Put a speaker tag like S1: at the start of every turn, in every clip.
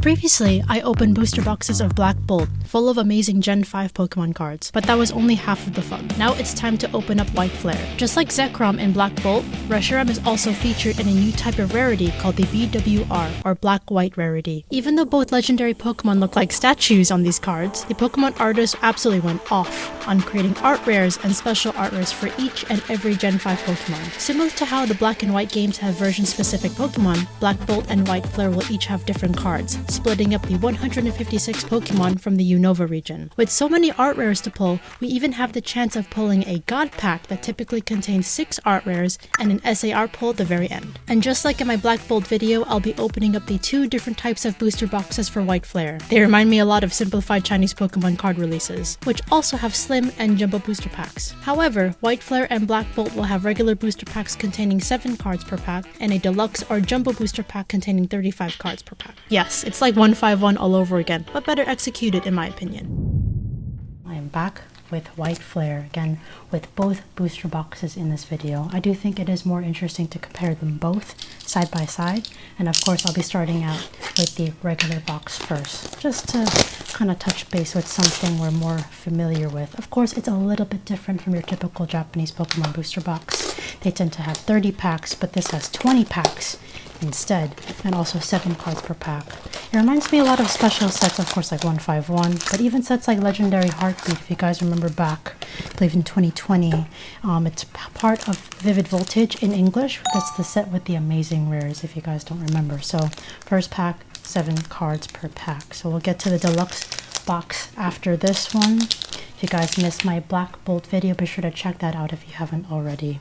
S1: Previously, I opened booster boxes of Black Bolt, full of amazing Gen 5 Pokemon cards, but that was only half of the fun. Now it's time to open up White Flare. Just like Zekrom in Black Bolt, Reshiram is also featured in a new type of rarity called the BWR, or Black-White rarity. Even though both legendary Pokemon look like statues on these cards, the Pokemon artists absolutely went off on creating art rares and special art rares for each and every Gen 5 Pokemon. Similar to how the Black and White games have version-specific Pokemon, Black Bolt and White Flare will each have different cards, splitting up the 156 Pokemon from the Unova region. With so many art rares to pull, we even have the chance of pulling a God Pack that typically contains 6 art rares and an SAR pull at the very end. And just like in my Black Bolt video, I'll be opening up the 2 different types of booster boxes for White Flare. They remind me a lot of simplified Chinese Pokemon card releases, which also have slim and jumbo booster packs. However, White Flare and Black Bolt will have regular booster packs containing 7 cards per pack, and a deluxe or jumbo booster pack containing 35 cards per pack. Yes, it's like 151 all over again, but better executed in my opinion. I am back with White Flare, again with both booster boxes in this video. I do think it is more interesting to compare them both side by side, and of course I'll be starting out with the regular box first, just to kind of touch base with something we're more familiar with. Of course, it's a little bit different from your typical Japanese Pokemon booster box. They tend to have 30 packs, but this has 20 packs instead, and also 7 cards per pack. It reminds me a lot of special sets, of course, like 151, but even sets like Legendary Heartbeat, if you guys remember back, I believe in 2020. It's part of Vivid Voltage in English. That's the set with the amazing rares, if you guys don't remember. So first pack, 7 cards per pack. So we'll get to the deluxe box after this one. If you guys missed my Black Bolt video, be sure to check that out if you haven't already.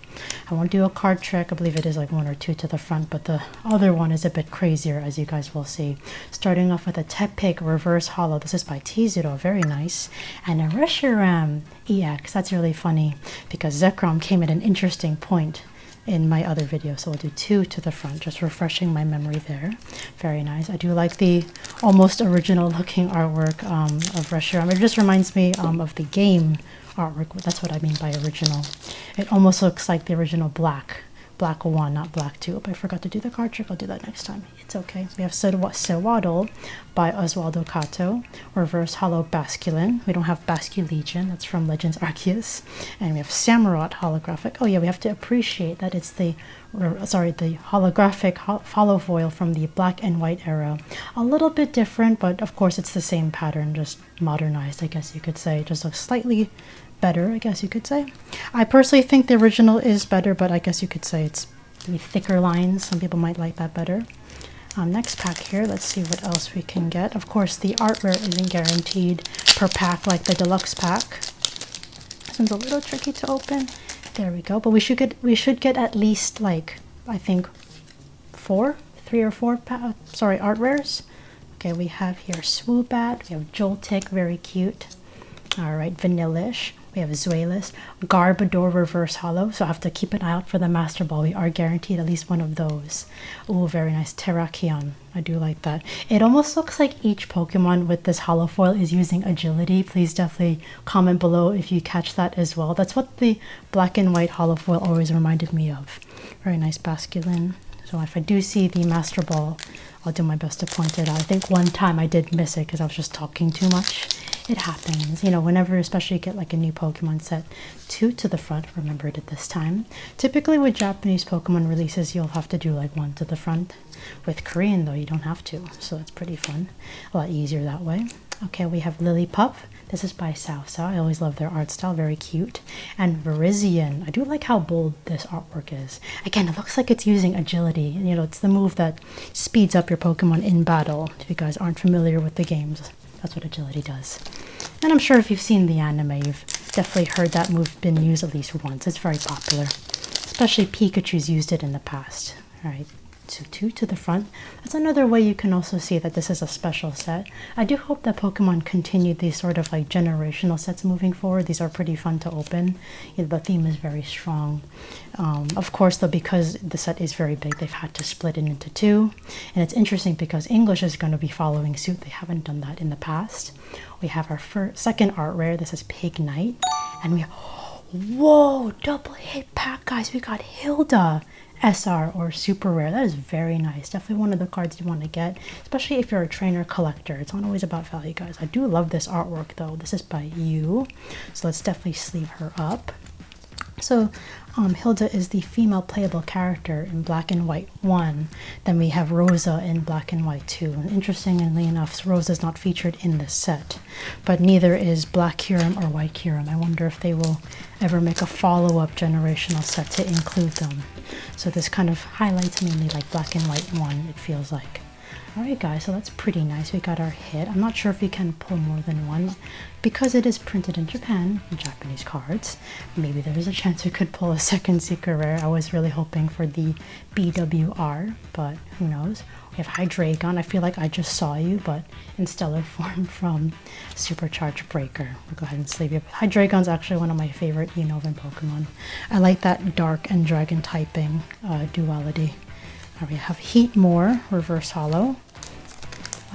S1: I won't do a card trick. I believe it is like 1 or 2 to the front, but the other one is a bit crazier, as you guys will see. Starting off with a Tepig Reverse Holo. This is by T0, very nice. And a Reshiram EX. That's really funny because Zekrom came at an interesting point in my other video, so we'll do 2 to the front, just refreshing my memory there. Very nice. I do like the almost original looking artwork of Reshiram. It just reminds me of the game artwork. That's what I mean by original. It almost looks like the original Black 1, not Black 2. But I forgot to do the card trick. I'll do that next time. It's okay. We have Sewaddle by Oswaldo Cato. Reverse Holo Basculin. We don't have Basculegion. That's from Legends Arceus. And we have Samurott holographic. Oh yeah, we have to appreciate that it's the holographic holo foil from the Black and White era. A little bit different, but of course it's the same pattern, just modernized, I guess you could say. Just looks slightly better, I guess you could say. I personally think the original is better, but I guess you could say it's the thicker lines. Some people might like that better. Next pack here, let's see what else we can get. Of course, the art rare isn't guaranteed per pack like the deluxe pack. This one's a little tricky to open. There we go. But we should get at least, like, I think 3 or 4 art rares. Okay, we have here Swoobat, we have Joltik, very cute. Alright, Vanillish. We have Zweilous, Garbodor Reverse Holo, so I have to keep an eye out for the Master Ball. We are guaranteed at least one of those. Oh, very nice. Terrakion. I do like that. It almost looks like each Pokemon with this holo foil is using agility. Please definitely comment below if you catch that as well. That's what the Black and White holo foil always reminded me of. Very nice Basculin. So if I do see the Master Ball, I'll do my best to point it out. I think one time I did miss it because I was just talking too much. It happens, you know, whenever especially you get like a new Pokemon set. 2 to the front, remembered it this time. Typically with Japanese Pokemon releases, you'll have to do like 1 to the front. With Korean though, you don't have to, so it's pretty fun. A lot easier that way. Okay, we have Lillipup. This is by Sao. I always love their art style, very cute. And Virizion. I do like how bold this artwork is. Again, it looks like it's using agility. You know, it's the move that speeds up your Pokemon in battle. If you guys aren't familiar with the games, that's what agility does. And I'm sure if you've seen the anime, you've definitely heard that move been used at least once. It's very popular. Especially Pikachu's used it in the past. Alright, so 2 to the front. That's another way you can also see that this is a special set. I do hope that Pokemon continue these sort of like generational sets moving forward. These are pretty fun to open. You know, the theme is very strong. Of course though, because the set is very big, they've had to split it into 2. And it's interesting because English is going to be following suit. They haven't done that in the past. We have our second art rare. This is Pig Knight. And we have, whoa, double hit pack, guys. We got Hilda SR or super rare. That is very nice. Definitely one of the cards you want to get, especially if you're a trainer collector. It's not always about value, guys. I do love this artwork though. This is by you, so let's definitely sleeve her up. So Hilda is the female playable character in Black and White 1. Then we have Rosa in Black and White 2. And interestingly enough, Rosa is not featured in this set, but neither is Black Kyurem or White Kyurem. I wonder if they will ever make a follow-up generational set to include them. So this kind of highlights mainly like Black and White 1, it feels like. Alright guys, so that's pretty nice. We got our hit. I'm not sure if we can pull more than one. Because it is printed in Japan, in Japanese cards, maybe there is a chance we could pull a second secret rare. I was really hoping for the BWR, but who knows. We have Hydreigon. I feel like I just saw you, but in stellar form from Supercharged Breaker. We'll go ahead and sleeve you. Hydreigon's actually one of my favorite Unova Pokemon. I like that dark and dragon typing duality. We have Heatmore, reverse holo.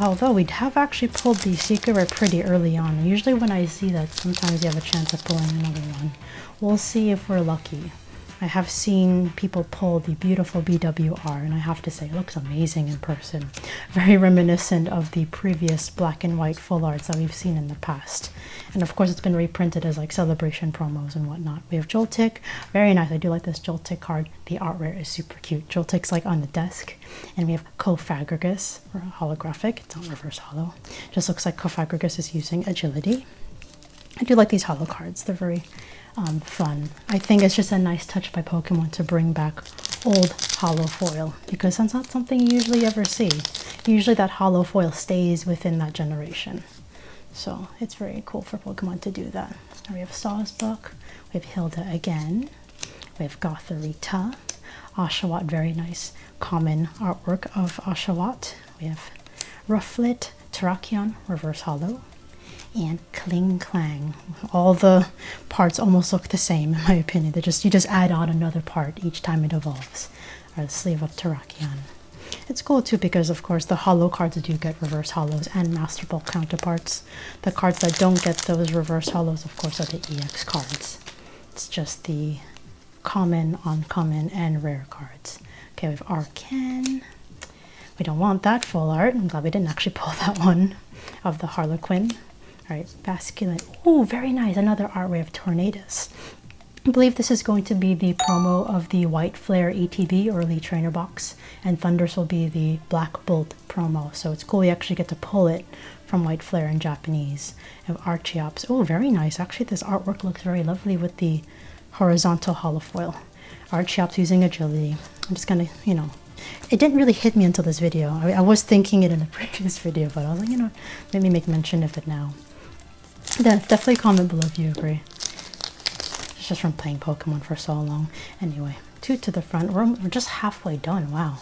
S1: Although we have actually pulled the secret rare pretty early on. Usually when I see that, sometimes you have a chance of pulling another one. We'll see if we're lucky. I have seen people pull the beautiful BWR, and I have to say it looks amazing in person. Very reminiscent of the previous Black and White full arts that we've seen in the past. And of course it's been reprinted as like celebration promos and whatnot. We have Joltik, very nice. I do like this Joltik card. The art rare is super cute. Joltik's like on the desk. And we have Cofagrigus, or holographic. It's not reverse holo. Just looks like Cofagrigus is using agility. I do like these holo cards. They're very fun. I think it's just a nice touch by Pokemon to bring back old holo foil, because that's not something you usually ever see. Usually that holo foil stays within that generation. So it's very cool for Pokemon to do that. And we have Sawsbuck, we have Hilda again, we have Gothorita, Oshawott, very nice common artwork of Oshawott. We have Rufflet, Terrakion, reverse holo, and Kling Clang. All the parts almost look the same in my opinion. You just add on another part each time it evolves. Or the sleeve of Terrakion. It's cool too because of course the holo cards do get reverse holos and Master Ball counterparts. The cards that don't get those reverse holos of course are the EX cards. It's just the common, uncommon, and rare cards. Okay, we have Arcan. We don't want that full art. I'm glad we didn't actually pull that one of the Harlequin. Alright, Basculin. Oh, very nice. Another art way of Tornadus. I believe this is going to be the promo of the White Flare ETB early trainer box, and Thunders will be the Black Bolt promo. So it's cool we actually get to pull it from White Flare in Japanese. And Archeops. Oh, very nice. Actually, this artwork looks very lovely with the horizontal holofoil. Archeops using agility. I'm just gonna, it didn't really hit me until this video. I was thinking it in the previous video, but I was like, let me make mention of it now. Then definitely comment below if you agree. It's just from playing Pokemon for so long. Anyway, 2 to the front. We're just halfway done. Wow.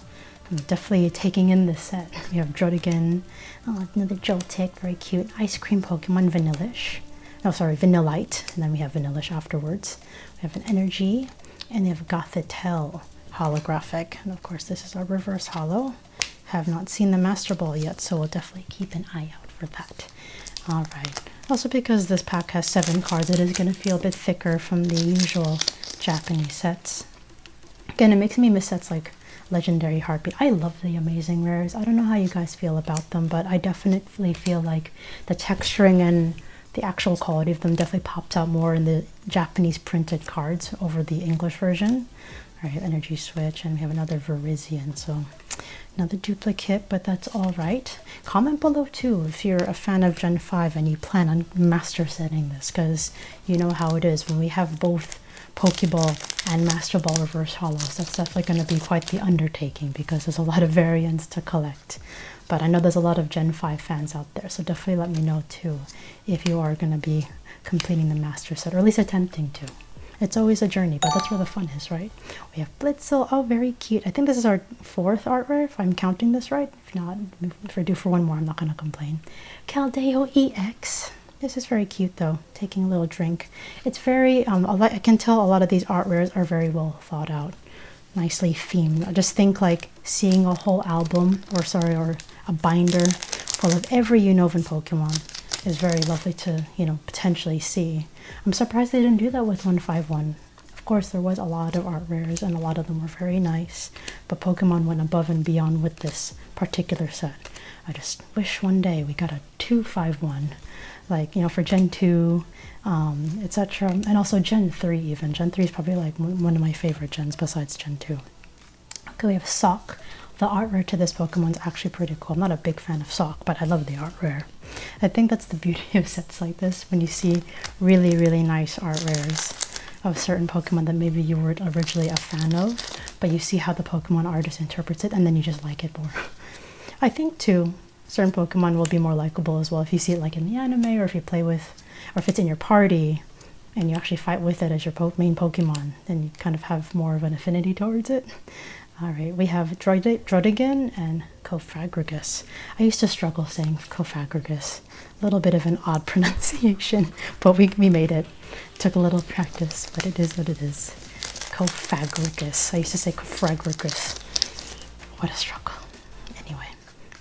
S1: I'm definitely taking in this set. We have Drodigan, another Joltik, very cute. Ice cream Pokemon, Vanillish. No, sorry, Vanillite. And then we have Vanillish afterwards. We have an Energy, and we have Gothitelle holographic. And of course, this is our reverse holo. Have not seen the Master Ball yet, so we'll definitely keep an eye out for that. Alright. Also because this pack has 7 cards, it is going to feel a bit thicker from the usual Japanese sets. Again, it makes me miss sets like Legendary Heartbeat. I love the Amazing Rares. I don't know how you guys feel about them, but I definitely feel like the texturing and the actual quality of them definitely pops out more in the Japanese printed cards over the English version. Alright, Energy Switch, and we have another Virizion, so another duplicate, but that's all right. Comment below too if you're a fan of Gen 5 and you plan on master setting this, because you know how it is when we have both Pokeball and Master Ball reverse holos. That's definitely going to be quite the undertaking because there's a lot of variants to collect. But I know there's a lot of Gen 5 fans out there, so definitely let me know too if you are going to be completing the master set, or at least attempting to. It's always a journey, but that's where the fun is, right? We have Blitzel. Oh, very cute. I think this is our 4th art rare, if I'm counting this right. If not, if I do for one more, I'm not going to complain. Caldeo EX. This is very cute, though. Taking a little drink. It's very, I can tell a lot of these art rares are very well thought out. Nicely themed. I just think like seeing a whole album, or a binder full of every Unovan Pokemon is very lovely to, potentially see. I'm surprised they didn't do that with 151 Of course, there was a lot of art rares and a lot of them were very nice, but Pokemon went above and beyond with this particular set. I just wish one day we got a 251, like, you know, for Gen 2, etc. And also Gen 3 even. Gen 3 is probably like one of my favorite gens besides Gen 2. Okay, we have Sock. The art rare to this Pokemon is actually pretty cool. I'm not a big fan of Sock, but I love the art rare. I think that's the beauty of sets like this, when you see really, really nice art rares of certain Pokemon that maybe you weren't originally a fan of, but you see how the Pokemon artist interprets it, and then you just like it more. I think, too, certain Pokemon will be more likable as well if you see it like in the anime, or if you play with, or if it's in your party, and you actually fight with it as your main Pokemon, then you kind of have more of an affinity towards it. Alright, we have Drodigan and Cofagrigus. I used to struggle saying Cofagrigus. A little bit of an odd pronunciation, but we made it. Took a little practice, but it is what it is. Cofagrigus. I used to say Cofagrigus. What a struggle. Anyway.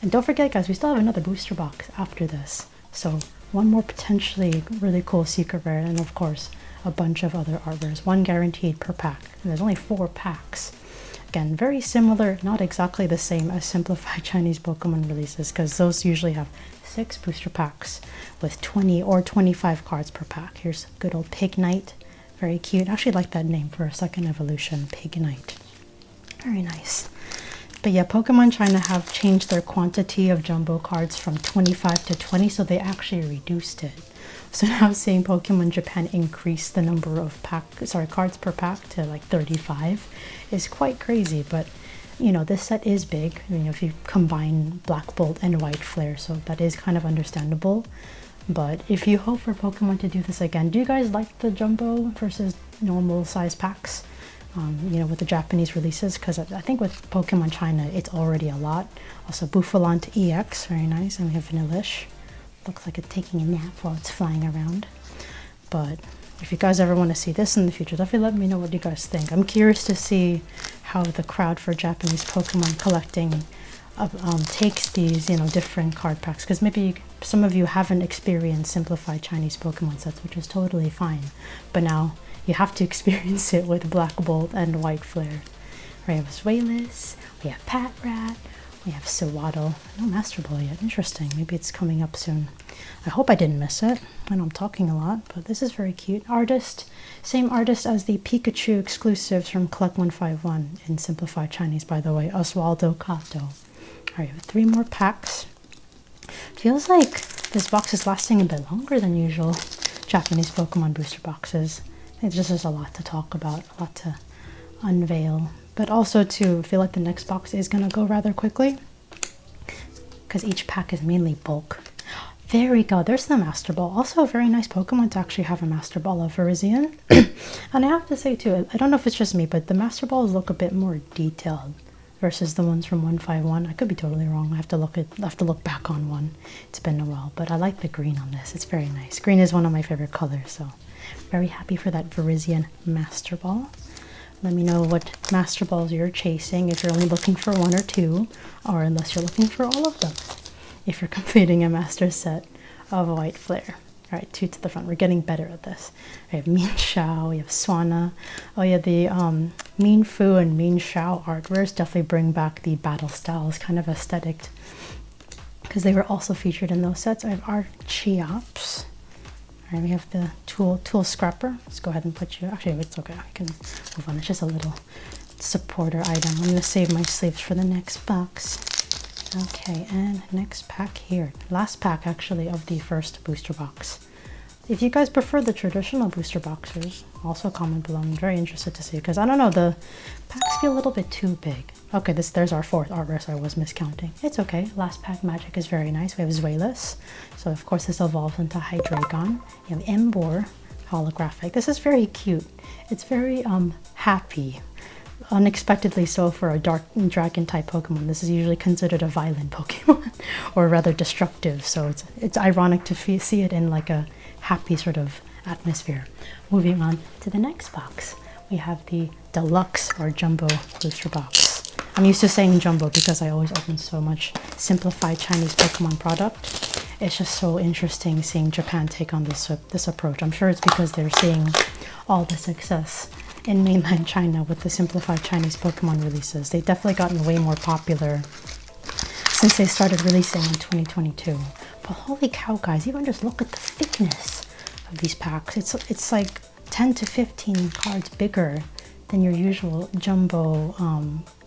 S1: And don't forget, guys, we still have another booster box after this. So, one more potentially really cool secret rare, and of course, a bunch of other art rares. One guaranteed per pack. And there's only 4 packs. Again, very similar, not exactly the same as simplified Chinese Pokemon releases, because those usually have 6 booster packs with 20 or 25 cards per pack. Here's good old Pignite. Very cute. I actually like that name for a second evolution, Pignite. Very nice. But yeah, Pokemon China have changed their quantity of jumbo cards from 25 to 20, so they actually reduced it. So now seeing Pokemon Japan increase the number of cards per pack to like 35 is quite crazy. But you know, this set is big. I mean, if you combine Black Bolt and White Flare, so that is kind of understandable. But if you hope for Pokemon to do this again, do you guys like the jumbo versus normal size packs? You know, with the Japanese releases, because I think with Pokemon China, it's already a lot. Also, Buffalant EX, very nice, and we have Vanillish. Looks like it's taking a nap while it's flying around. But if you guys ever want to see this in the future, definitely let me know what you guys think. I'm curious to see how the crowd for Japanese Pokemon collecting takes these, you know, different card packs, because maybe some of you haven't experienced simplified Chinese Pokemon sets, which is totally fine. But now you have to experience it with Black Bolt and White Flare. We have Zweilous, we have Patrat, we have Sewaddle. No Master Ball yet. Interesting. Maybe it's coming up soon. I hope I didn't miss it. I know I'm talking a lot, but this is very cute. Artist, same artist as the Pikachu exclusives from Collect 151 in simplified Chinese, by the way. Oswaldo Kato. Alright, 3 more packs. Feels like this box is lasting a bit longer than usual Japanese Pokemon booster boxes. It just has a lot to talk about, a lot to unveil. But also to feel like the next box is going to go rather quickly, because each pack is mainly bulk. There we go, there's the Master Ball. Also a very nice Pokemon to actually have a Master Ball of Virizion. And I have to say too, I don't know if it's just me, but the Master Balls look a bit more detailed versus the ones from 151. I could be totally wrong. I have to look back on one. It's been a while, but I like the green on this. It's very nice. Green is one of my favorite colors, so very happy for that Virizion Master Ball. Let me know what Master Balls you're chasing, if you're only looking for 1 or 2, or unless you're looking for all of them, if you're completing a Master set of White Flare. Alright, 2 to the front. We're getting better at this. We have Mean Shao, we have Swanna. Oh yeah, the Mean Fu and Mean Shao art rares definitely bring back the battle styles kind of aesthetic, because they were also featured in those sets. I have Archeops. Alright, we have the tool scrapper. Let's go ahead and put you, actually it's okay, I can move on. It's just a little supporter item. I'm going to save my sleeves for the next box. Okay, and next pack here. Last pack actually of the first booster box. If you guys prefer the traditional booster boxes, also comment below. I'm very interested to see, because I don't know, the packs feel a little bit too big. Okay, there's our 4th art rare, so I was miscounting. It's okay. Last pack magic is very nice. We have Zweilous. So of course this evolves into Hydreigon. You have Emboar holographic. This is very cute. It's very happy. Unexpectedly so for a dark dragon type Pokemon. This is usually considered a violent Pokemon, or rather destructive. So it's ironic to see it in like a happy sort of atmosphere. Moving on to the next box, we have the deluxe or jumbo booster box. I'm used to saying jumbo because I always open so much simplified Chinese Pokemon product. It's just so interesting seeing Japan take on this approach. I'm sure it's because they're seeing all the success in mainland China with the simplified Chinese Pokemon releases. They've definitely gotten way more popular since they started releasing in 2022. But holy cow, guys, even just look at the thickness of these packs. It's like 10 to 15 cards bigger than your usual jumbo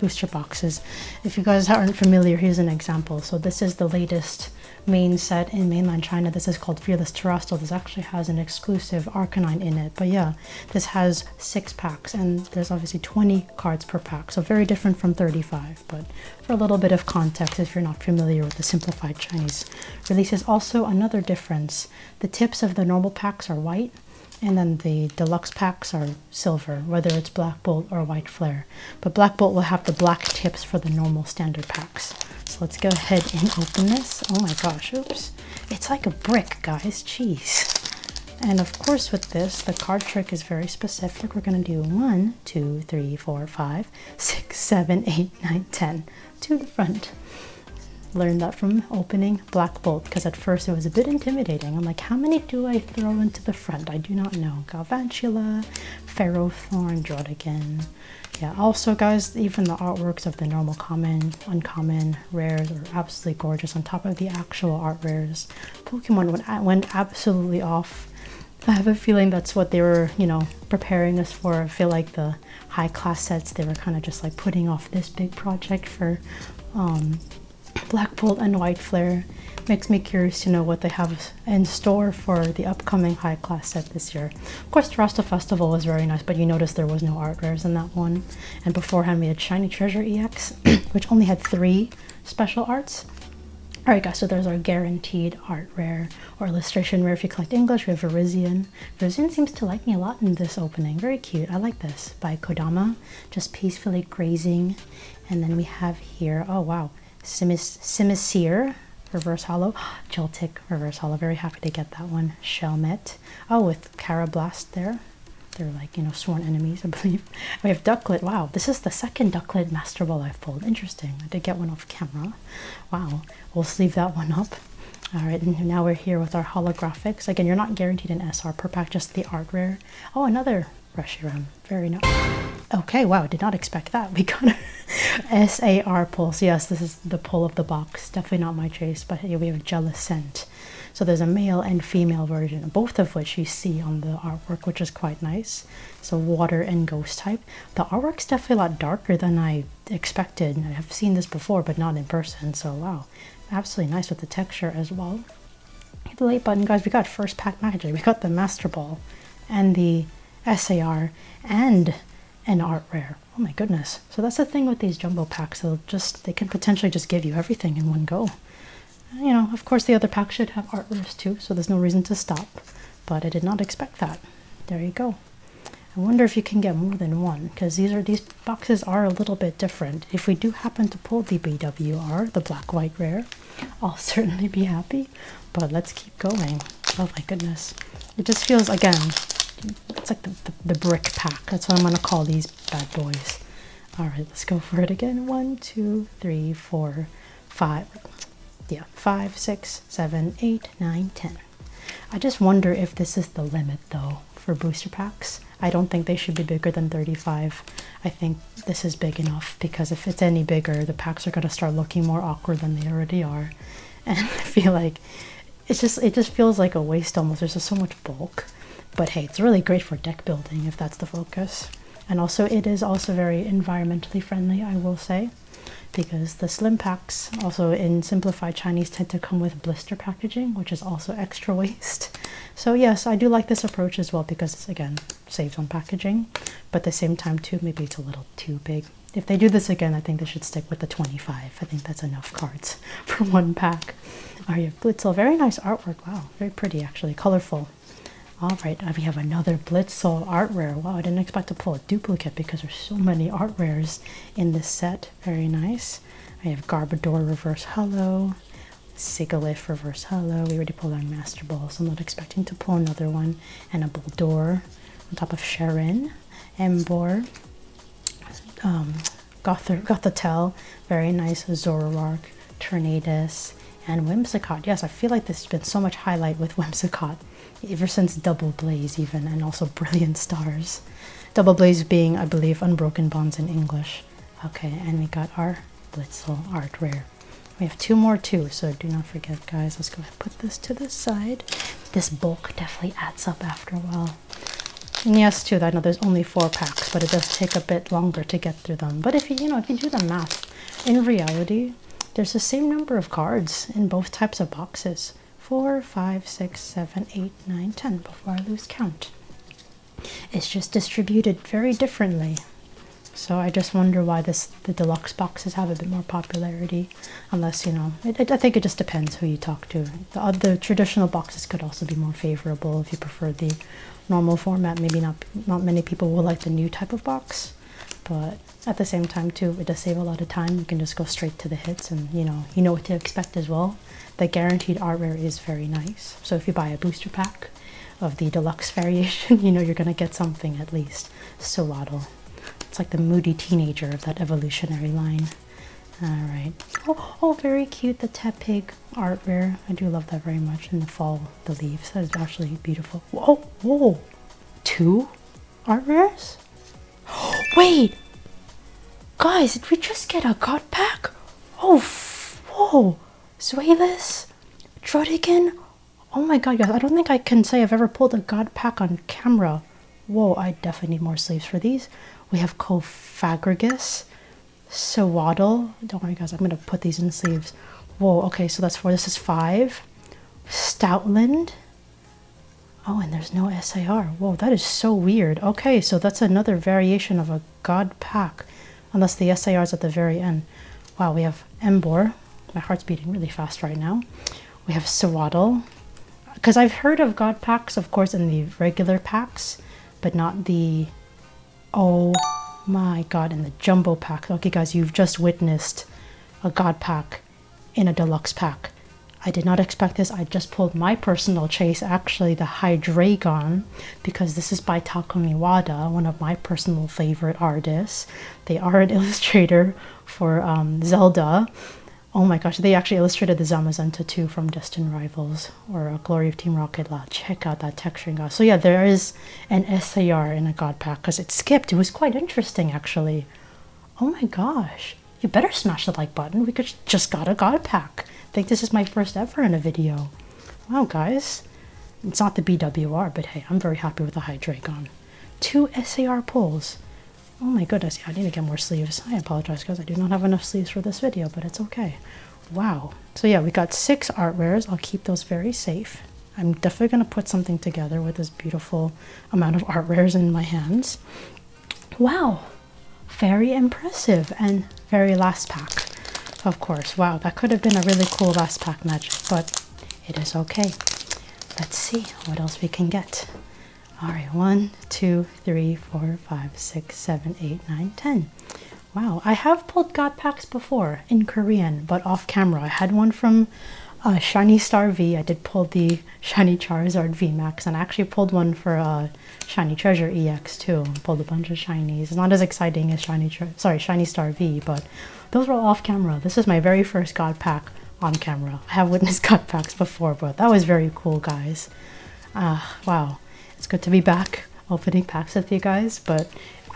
S1: booster boxes. If you guys aren't familiar, here's an example. So this is the latest main set in mainland China. This is called Fearless Terrestrial. This actually has an exclusive Arcanine in it. But yeah, this has 6 packs and there's obviously 20 cards per pack. So very different from 35. But for a little bit of context, if you're not familiar with the simplified Chinese releases. Also another difference, the tips of the normal packs are white, and then the deluxe packs are silver, whether it's Black Bolt or White Flare. But Black Bolt will have the black tips for the normal standard packs. So let's go ahead and open this. Oh my gosh, oops. It's like a brick, guys, jeez. And of course with this, the card trick is very specific. We're gonna do 1, 2, 3, 4, 5, 6, 7, 8, 9, 10 to the front. Learned that from opening Black Bolt, because at first it was a bit intimidating. I'm like, how many do I throw into the front? I do not know. Galvantula, Ferrothorn, Draudigan. Yeah, also guys, even the artworks of the normal common, uncommon, rares are absolutely gorgeous on top of the actual art rares. Pokemon went absolutely off. I have a feeling that's what they were, you know, preparing us for. I feel like the high class sets, they were kind of just like putting off this big project for Black Bolt and White Flare. Makes me curious to know what they have in store for the upcoming high class set this year. Of course, Terrestrial Festival was very nice, but you notice there was no art rares in that one. And beforehand we had Shiny Treasure EX, which only had 3 special arts. Alright guys, so there's our guaranteed art rare or illustration rare if you collect English. We have Virizion. Virizion seems to like me a lot in this opening. Very cute. I like this. By Kodama, just peacefully grazing. And then we have here, oh wow, Simisear, reverse hollow. Joltik, reverse hollow. Very happy to get that one. Shelmet. Oh, with Carablast there. They're like, you know, sworn enemies, I believe. We have Ducklet. Wow, this is the second Ducklet Master Ball I've pulled. Interesting. I did get one off camera. Wow. We'll sleeve that one up. All right, and now we're here with our holographics. Again, you're not guaranteed an SR per pack, just the art rare. Oh, another Reshiram. Very nice. Okay, wow, did not expect that. We got a SAR pull. So yes, this is the pull of the box. Definitely not my chase, but here we have Jellicent. So there's a male and female version, both of which you see on the artwork, which is quite nice. So water and ghost type. The artwork's definitely a lot darker than I expected. I have seen this before, but not in person. So wow, absolutely nice with the texture as well. Hit the like button, guys. We got first pack magic. We got the Master Ball and the SAR and an art rare. Oh my goodness. So that's the thing with these jumbo packs. They can potentially just give you everything in one go. You know, of course the other packs should have art rares too, so there's no reason to stop. But I did not expect that. There you go. I wonder if you can get more than one, because these boxes are a little bit different. If we do happen to pull the BWR, the Black White Rare, I'll certainly be happy. But let's keep going. Oh my goodness. It just feels, again, it's like the brick pack. That's what I'm going to call these bad boys. Alright, let's go for it again. 1, 2, 3, 4, 5. Yeah, 5, 6, 7, 8, 9, 10. I just wonder if this is the limit though for booster packs. I don't think they should be bigger than 35. I think this is big enough, because if it's any bigger, the packs are going to start looking more awkward than they already are. And I feel like it just feels like a waste almost. There's just so much bulk. But hey, it's really great for deck building if that's the focus. And also it is also very environmentally friendly, I will say, because the slim packs also in simplified Chinese tend to come with blister packaging, which is also extra waste. So yes, I do like this approach as well, because it's, again, saves on packaging, but at the same time too, maybe it's a little too big. If they do this again, I think they should stick with the 25. I think that's enough cards for one pack. Oh, you have Blitzel. Very nice artwork. Wow, very pretty actually, colorful. All right, we have another Blitzel art rare. Wow, I didn't expect to pull a duplicate because there's so many art rares in this set. Very nice. I have Garbodor reverse hollow, Sigilyph reverse hollow. We already pulled our Master Ball, so I'm not expecting to pull another one. And a Bulldor on top of Sharon, Embor, Gothitelle, very nice, Zoroark, Tornadus, and Whimsicott. Yes, I feel like there's been so much highlight with Whimsicott ever since Double Blaze even, and also Brilliant Stars. Double Blaze being, I believe, Unbroken Bonds in English. Okay, and we got our Blitzel art rare. We have 2 more too, so do not forget, guys. Let's go ahead and put this to the side. This bulk definitely adds up after a while. And yes, too, I know there's only 4 packs, but it does take a bit longer to get through them. But if you know, if you do the math, in reality, there's the same number of cards in both types of boxes. 4, 5, 6, 7, 8, 9, 10, before I lose count. It's just distributed very differently. So I just wonder why the deluxe boxes have a bit more popularity, unless, you know, I think it just depends who you talk to. The other traditional boxes could also be more favorable if you prefer the normal format. Maybe not many people will like the new type of box, but at the same time too, it does save a lot of time. You can just go straight to the hits, and you know what to expect as well. The guaranteed art rare is very nice. So if you buy a booster pack of the deluxe variation, you know you're gonna get something at least. Sowaddle. It's like the moody teenager of that evolutionary line. Alright. Oh, very cute. The Tepig art rare. I do love that very much. In the fall, the leaves. That is actually beautiful. Whoa. 2 art rares? Wait! Guys, did we just get a god pack? Oh, whoa. Zweilous? Drodigan? Oh my god, guys. I don't think I can say I've ever pulled a god pack on camera. Whoa, I definitely need more sleeves for these. We have Cofagrigus, Sowaddle. Don't worry, guys, I'm going to put these in sleeves. Whoa, okay, so that's 4. This is 5. Stoutland. Oh, and there's no SIR. Whoa, that is so weird. Okay, so that's another variation of a god pack, unless the SIR is at the very end. Wow, we have Embor. My heart's beating really fast right now. We have Sowaddle. Because I've heard of god packs, of course, in the regular packs, but not the... Oh my god, in the jumbo pack. Okay, guys, you've just witnessed a god pack in a deluxe pack. I did not expect this. I just pulled my personal chase, actually the Hydreigon, because this is by Takumi Wada, one of my personal favorite artists. They are an illustrator for Zelda. Oh my gosh, they actually illustrated the Zamazenta 2 from Destined Rivals, or Glory of Team Rocket. Check out that texturing, guys. So yeah, there is an SAR in a god pack, because it skipped. It was quite interesting, actually. Oh my gosh. You better smash the like button. We just got a god pack. I think this is my first ever in a video. Wow, guys. It's not the BWR, but hey, I'm very happy with the Hydreigon. 2 SAR pulls. Oh my goodness, yeah, I need to get more sleeves. I apologize, guys. I do not have enough sleeves for this video, but it's okay. Wow. So yeah, we got 6 art rares. I'll keep those very safe. I'm definitely going to put something together with this beautiful amount of art rares in my hands. Wow. Very impressive. And very last pack, of course. Wow, that could have been a really cool last pack magic, but it is okay. Let's see what else we can get. All right, 1, 2, 3, 4, 5, 6, 7, 8, 9, 10. Wow, I have pulled god packs before in Korean, but off camera. I had one from Shiny Star V. I did pull the Shiny Charizard VMAX, and I actually pulled one for Shiny Treasure EX too. Pulled a bunch of shinies. It's not as exciting as Shiny Star V, but those were all off camera. This is my very first god pack on camera. I have witnessed god packs before, but that was very cool, guys. Wow. It's good to be back opening packs with you guys, but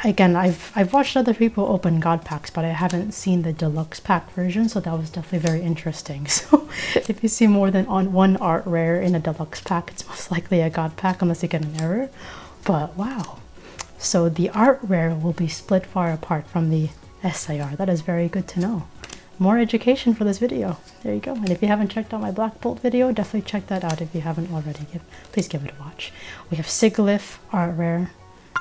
S1: again, I've watched other people open god packs, but I haven't seen the deluxe pack version, so that was definitely very interesting. So if you see more than one art rare in a deluxe pack, it's most likely a god pack unless you get an error. But wow, so the art rare will be split far apart from the SIR. That is very good to know. More education for this video. There you go. And if you haven't checked out my Black Bolt video, definitely check that out if you haven't already. Please give it a watch. We have Sigilyph art rare.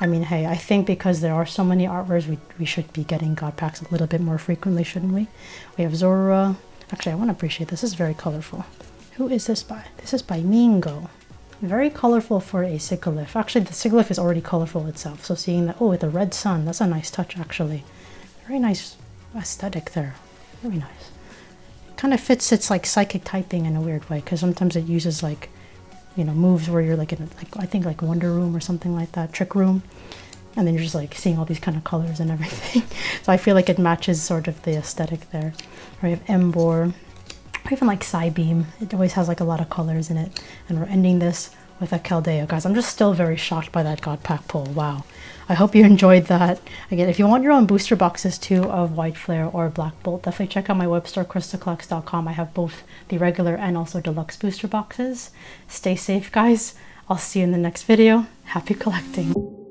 S1: I mean, hey, I think because there are so many art rares, we should be getting god packs a little bit more frequently, shouldn't we? We have Zorua. Actually, I want to appreciate this. This is very colorful. Who is this by? This is by Mingo. Very colorful for a Sigilyph. Actually, the Sigilyph is already colorful itself. So seeing that, oh, with the red sun, that's a nice touch, actually. Very nice aesthetic there. Very nice. Kind of fits its like psychic typing in a weird way, because sometimes it uses like, you know, moves where you're like in I think like Wonder Room or something like that, Trick Room, and then you're just like seeing all these kind of colors and everything. So I feel like it matches sort of the aesthetic there. We have Embor, or even like Psybeam. It always has like a lot of colors in it. And we're ending this with a Keldeo. Guys, I'm just still very shocked by that God Pack pull. Wow. I hope you enjoyed that. Again, if you want your own booster boxes too of White Flare or Black Bolt, definitely check out my web store, KrystalKollectz.com. I have both the regular and also deluxe booster boxes. Stay safe, guys. I'll see you in the next video. Happy collecting.